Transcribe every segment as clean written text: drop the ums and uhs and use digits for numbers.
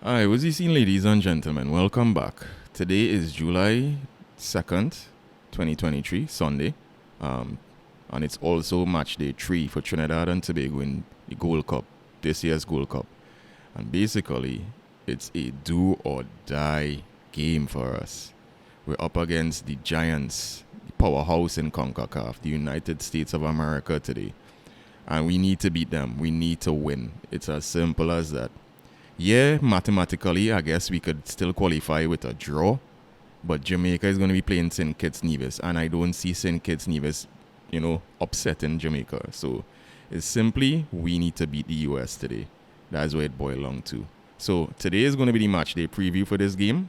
Hi, what's you seen, ladies and gentlemen? Welcome back. Today is July 2nd, 2023, Sunday. Um, and it's also match day 3 for Trinidad and Tobago in the Gold Cup, this year's Gold Cup. And basically, it's a do or die game for us. We're up against the giants, the powerhouse in CONCACAF, the United States of America today. And we need to beat them. We need to win. It's as simple as that. Yeah, mathematically, I guess we could still qualify with a draw. But Jamaica is going to be playing St. Kitts Nevis. And I don't see St. Kitts Nevis, upsetting Jamaica. So it's simply we need to beat the US today. That's where it boils down to. So today is going to be the match day preview for this game.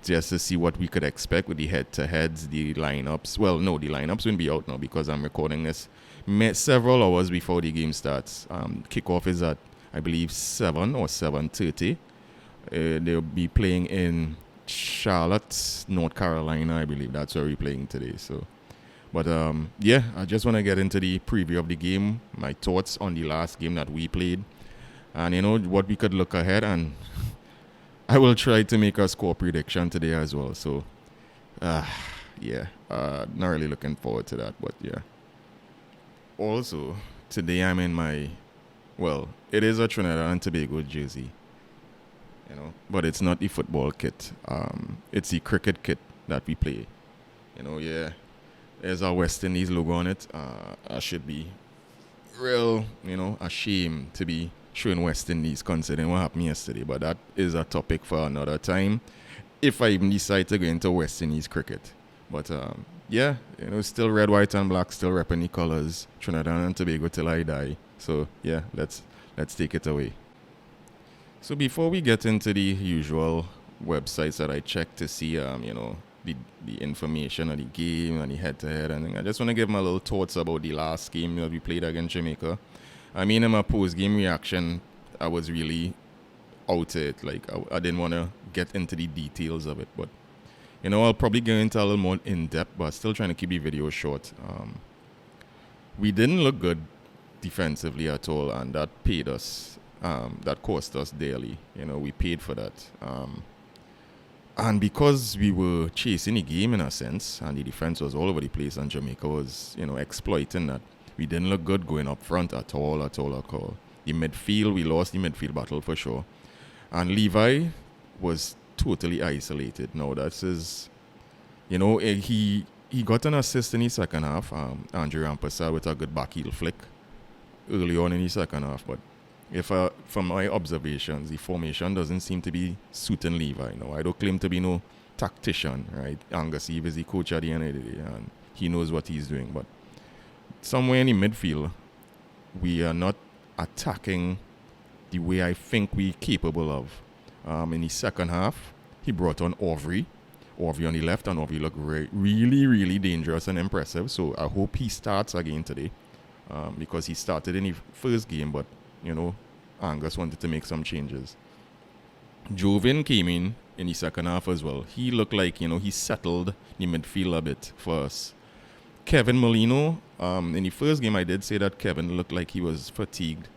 Just to see what we could expect with the head-to-heads, the lineups. Well, no, the lineups won't be out now because I'm recording this several hours before the game starts. Kickoff is at, I believe, 7 or 7:30. They'll be playing in Charlotte, North Carolina. I believe that's where we're playing today. So, but I just want to get into the preview of the game, my thoughts on the last game that we played, and what we could look ahead. And I will try to make a score prediction today as well. So, not really looking forward to that, but yeah. Also, today I'm in it is a Trinidad and Tobago jersey, but it's not the football kit. It's the cricket kit that we play. There's a West Indies logo on it. I should be real, ashamed to be showing West Indies considering what happened yesterday, but that is a topic for another time if I even decide to go into West Indies cricket. But still red, white, and black, still repping the colors, Trinidad and Tobago till I die. So yeah, let's take it away. So before we get into the usual websites that I check to see, the information of the game and the head-to-head, and I just want to give my little thoughts about the last game that we played against Jamaica. I mean, in my post-game reaction, I was really out it. Like, I didn't want to get into the details of it. But, I'll probably go into a little more in-depth, but still trying to keep the video short. We didn't look good defensively at all, and that paid us. That cost us dearly. We paid for that. And because we were chasing the game in a sense, and the defense was all over the place, and Jamaica was, exploiting that, we didn't look good going up front at all. The midfield, we lost the midfield battle for sure. And Levi was totally isolated. Now that's his, he got an assist in the second half. Andrew Rampasa with a good back heel flick early on in the second half. But from my observations, the formation doesn't seem to be suiting Levi. I don't claim to be no tactician, right? Angus Eve is the coach at the end of the day, and he knows what he's doing. But somewhere in the midfield, we are not attacking the way I think we're capable of. In the second half, he brought on Aubrey on the left, and Aubrey looked really, really dangerous and impressive. So I hope he starts again today, because he started in the first game, but, Angus wanted to make some changes. Jovin came in the second half as well. He looked like, he settled the midfield a bit for us. Kevin Molino, in the first game, I did say that Kevin looked like he was fatigued,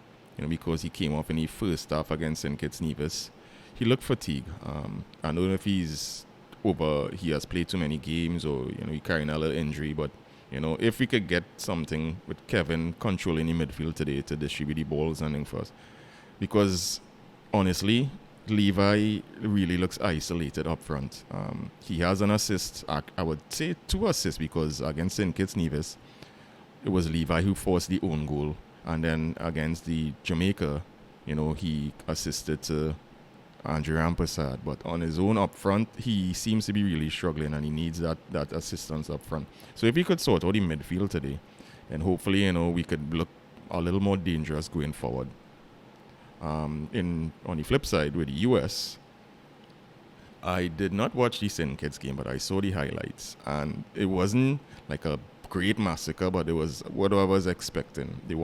because he came off in the first half against St. Kitts Nevis. He looked fatigued. I don't know if he has played too many games, or, he carrying a little injury, but, if we could get something with Kevin controlling the midfield today to distribute the balls and things for us. Because, honestly, Levi really looks isolated up front. He has an assist. I would say 2 assists, because against St. Kitts Nevis, it was Levi who forced the own goal. And then against the Jamaica, he assisted to Andrew Rampasad. But on his own up front, he seems to be really struggling, and he needs that assistance up front. So if he could sort out the midfield today, and hopefully, we could look a little more dangerous going forward. On the flip side, with the US, I did not watch the St. Kitts game, but I saw the highlights, and it wasn't like a great massacre, but it was what I was expecting. The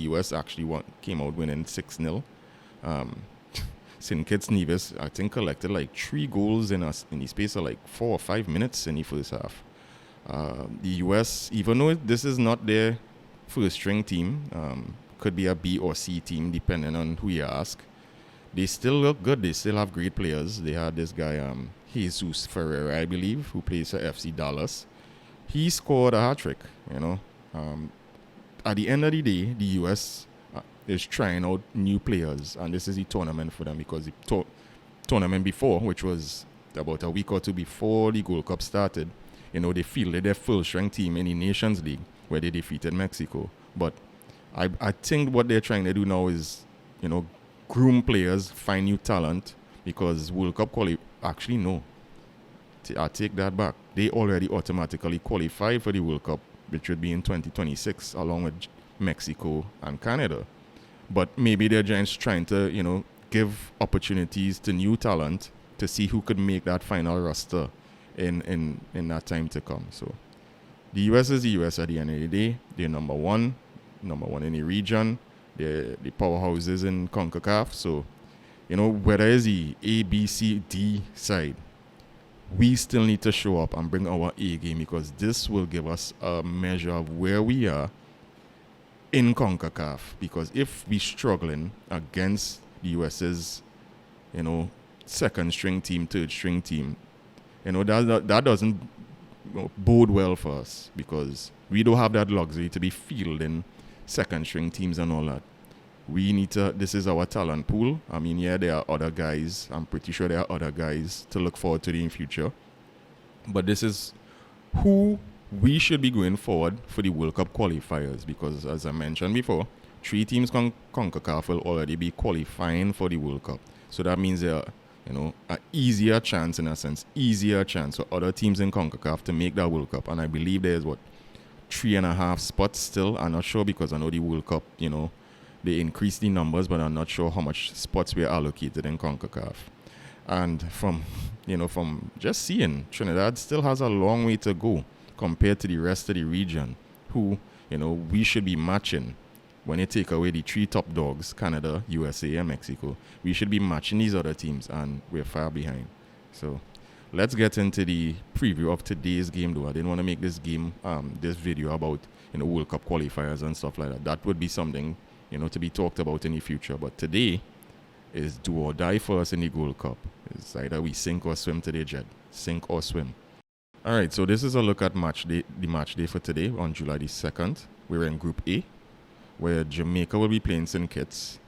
US actually came out winning 6-0. St. Kitts Nevis, I think, collected like 3 goals in the space of like 4 or 5 minutes in the first half. The US, even though this is not their first string team, could be a B or C team depending on who you ask. They still look good. They still have great players. They had this guy, Jesus Ferreira, I believe, who plays for FC Dallas. He scored a hat trick. At the end of the day, the US is trying out new players, and this is the tournament for them, because the tournament before, which was about a week or two before the Gold Cup started, they fielded their full-strength team in the Nations League, where they defeated Mexico. But I think what they're trying to do now is, groom players, find new talent, because World Cup actually no. I take that back. They already automatically qualified for the World Cup, which would be in 2026, along with Mexico and Canada. But maybe they're just trying to, give opportunities to new talent to see who could make that final roster in that time to come. So the US is the US at the end of the day. They're number one in the region. They're the powerhouses in CONCACAF. So, whether it's the A, B, C, D side, we still need to show up and bring our A game, because this will give us a measure of where we are in CONCACAF. Because if we're struggling against the US's, second string team, third string team, that doesn't bode well for us, because we don't have that luxury to be fielding second string teams and all that. We need to, this is our talent pool. I mean, yeah, there are other guys. I'm pretty sure there are other guys to look forward to in the future. But this is who we should be going forward for the World Cup qualifiers, because as I mentioned before, 3 teams CONCACAF will already be qualifying for the World Cup. So that means there are, an easier chance, in a sense, for other teams in CONCACAF to make that World Cup. And I believe there's 3.5 spots still. I'm not sure, because I know the World Cup, they increased the numbers, but I'm not sure how much spots were allocated in CONCACAF. And from just seeing, Trinidad still has a long way to go compared to the rest of the region, who, we should be matching. When you take away the 3 top dogs, Canada, USA, and Mexico, we should be matching these other teams, and we're far behind. So let's get into the preview of today's game, though. I didn't want to make this video about, World Cup qualifiers and stuff like that. That would be something, to be talked about in the future. But today is do or die for us in the Gold Cup. It's either we sink or swim today, Jed. Sink or swim. All right, so this is a look at the match day for today on July the 2nd. We're in Group A, where Jamaica will be playing St. Kitts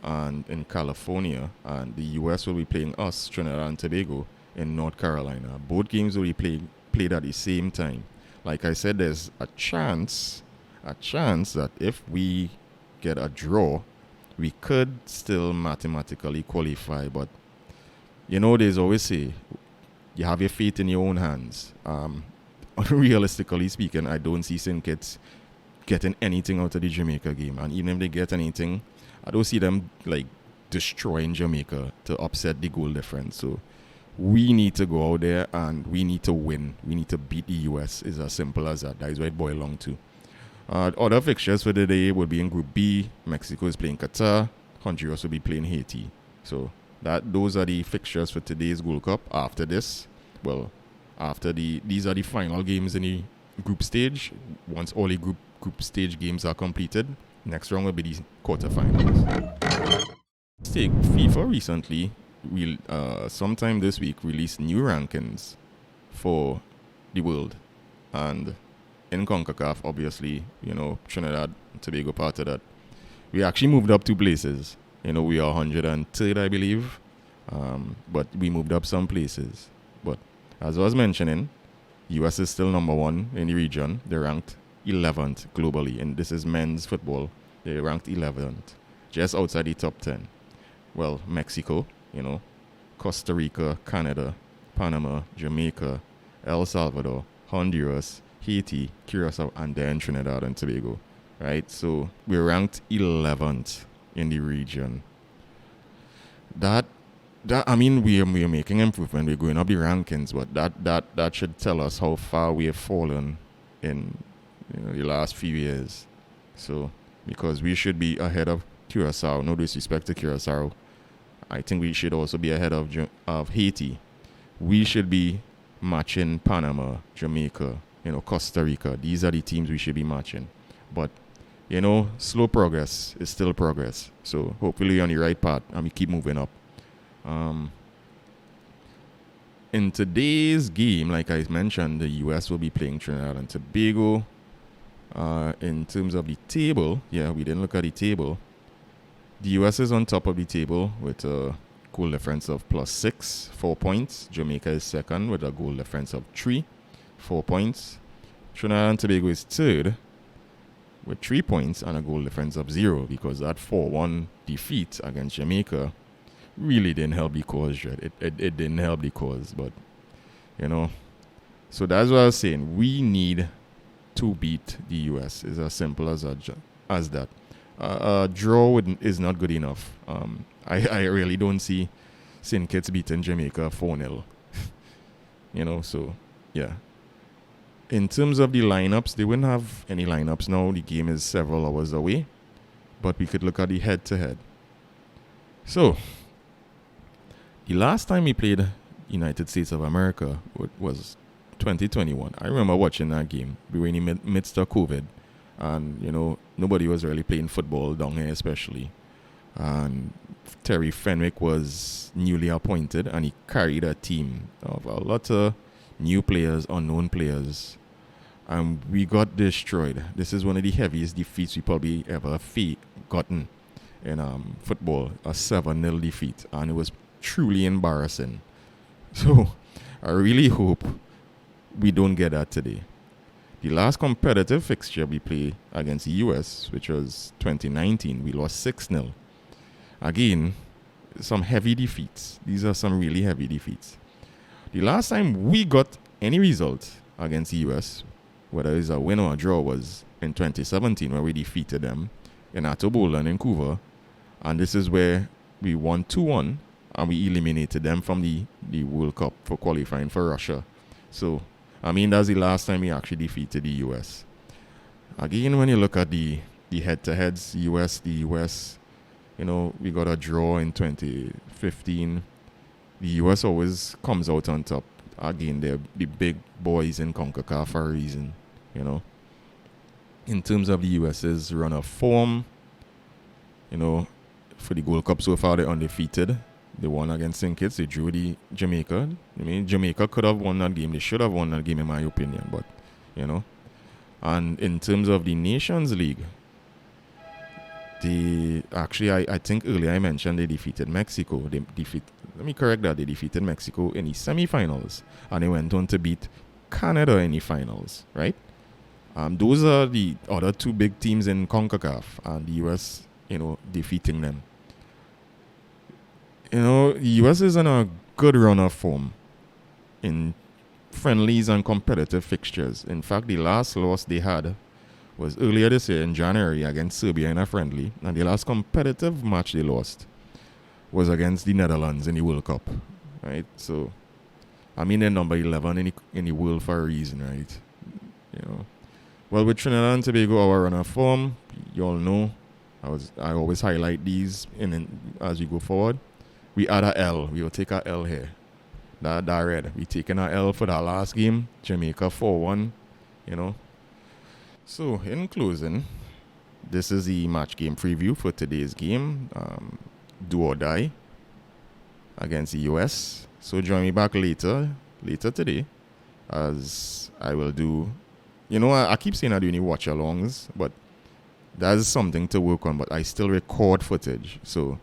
and in California, and the US will be playing us, Trinidad and Tobago, in North Carolina. Both games will be played at the same time. Like I said, there's a chance that if we get a draw, we could still mathematically qualify. But there's always say you have your fate in your own hands. Realistically speaking, I don't see St. Kitts getting anything out of the Jamaica game, and even if they get anything, I don't see them destroying Jamaica to upset the goal difference. So we need to go out there and we need to win. We need to beat the US. It's as simple as that. That is what it boils down to. Other fixtures for the day will be in Group B. Mexico is playing Qatar. Honduras will be playing Haiti. So those are the fixtures for today's Gold Cup. After this, these are the final games in the group stage. Once all the group stage games are completed, next round will be the quarterfinals. FIFA recently, sometime this week, released new rankings for the world, and in CONCACAF, obviously, Trinidad and Tobago part of that. We actually moved up 2 places. We are 103rd, I believe, but we moved up some places. But as I was mentioning, US is still number 1 in the region. They're ranked 11th globally, and this is men's football. They're ranked 11th, just outside the top 10. Well, Mexico, Costa Rica, Canada, Panama, Jamaica, El Salvador, Honduras, Haiti, Curacao, and then Trinidad and Tobago, right? So we're ranked 11th in the region. I mean, we're making improvement. We're going up the rankings, but that should tell us how far we have fallen in the last few years. So because we should be ahead of Curacao, no disrespect to Curacao, I think we should also be ahead of Haiti. We should be matching Panama, Jamaica, Costa Rica. These are the teams we should be matching. But slow progress is still progress. So hopefully you're on the right path and we keep moving up. In today's game, like I mentioned, the US will be playing Trinidad and Tobago. In terms of the table, we didn't look at the table. The US is on top of the table with a goal difference of +6, 4 points. Jamaica is second with a goal difference of 3, 4 points. Trinidad and Tobago is third with 3 points and a goal difference of 0, because that 4-1 defeat against Jamaica really didn't help the cause. It didn't help the cause, but so that's what I was saying. We need to beat the US. It's as simple as that. A draw is not good enough. I really don't see St. Kitts beating Jamaica 4-0. So yeah. In terms of the lineups, they wouldn't have any lineups now. The game is several hours away, but we could look at the head-to-head. So the last time we played United States of America was 2021. I remember watching that game. We were in the midst of COVID, and nobody was really playing football down here, especially. And Terry Fenwick was newly appointed, and he carried a team of a lot of new players, unknown players, and we got destroyed. This is one of the heaviest defeats we probably ever gotten in football, a 7-0 defeat, and it was truly embarrassing. So I really hope we don't get that today. The last competitive fixture we played against the US, which was 2019, we lost 6-0. Again, some heavy defeats. These are some really heavy defeats. The last time we got any result against the US, whether it's a win or a draw, was in 2017, where we defeated them in Atobola and in Vancouver. And this is where we won 2-1, and we eliminated them from the World Cup for qualifying for Russia. So, that's the last time we actually defeated the US. Again, when you look at the head-to-heads, the US, we got a draw in 2015. The US always comes out on top. Again, they're the big boys in CONCACAF for a reason, In terms of the US's run of form, for the Goldcup so far, they're undefeated. They won against St. Kitts. They drew the Jamaica. Jamaica could have won that game. They should have won that game, in my opinion. But, And in terms of the Nations League, I think earlier I mentioned they defeated Mexico. Let me correct that. They defeated Mexico in the semi-finals, and they went on to beat Canada in the finals, right? Those are the other two big teams in CONCACAF, and the US, defeating them. The US is in a good run of form in friendlies and competitive fixtures. In fact, the last loss they had was earlier this year in January against Serbia in a friendly, and the last competitive match they lost was against the Netherlands in the World Cup, right? So, they're number 11 in the world for a reason, right? Well, with Trinidad and Tobago, our run of form, you all know, I always highlight these as we go forward. We add a L. We will take a L here. That red. We taking a L for that last game. Jamaica 4-1, So, in closing, this is the match game preview for today's game. Do or die against the US. So, join me back later today, as I will do. I keep saying I do any watch-alongs, but that's something to work on. But I still record footage. So,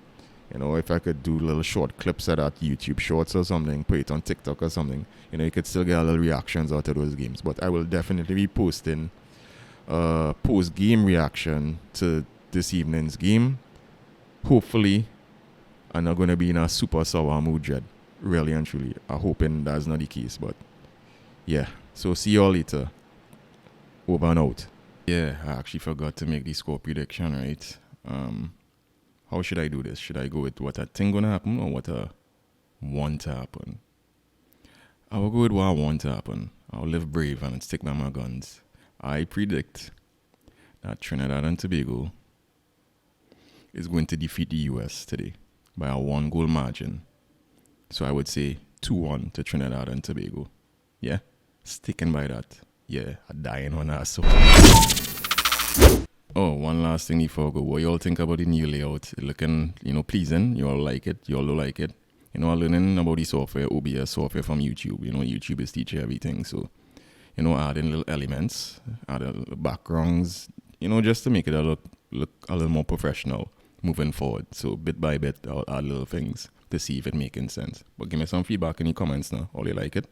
if I could do little short clips of that YouTube shorts or something, put it on TikTok or something, you could still get a little reactions out of those games. But I will definitely be posting post-game reaction to this evening's game. Hopefully, I'm not going to be in a super sour mood yet. Really and truly. I'm hoping that's not the case. But, yeah. So, see you all later. Over and out. Yeah, I actually forgot to make the score prediction, right? How should I do this? Should I go with what I think gonna happen or what I want to happen? I will go with what I want to happen. I'll live brave and stick by my guns. I predict that Trinidad and Tobago is going to defeat the US today by a 1-goal margin. So I would say 2-1 to Trinidad and Tobago. Yeah? Sticking by that. Yeah, I'm dying on that. So Oh, one last thing before I go. What y'all think about the new layout? It looking, pleasing. You all like it. You all don't like it. I'm learning about the software, OBS software from YouTube. YouTube is teaching everything. So, adding little elements, adding little backgrounds, just to make it look a little more professional moving forward. So bit by bit, I'll add little things to see if it making sense. But give me some feedback in the comments now. All you like it?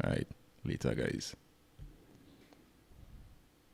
All right. Later, guys.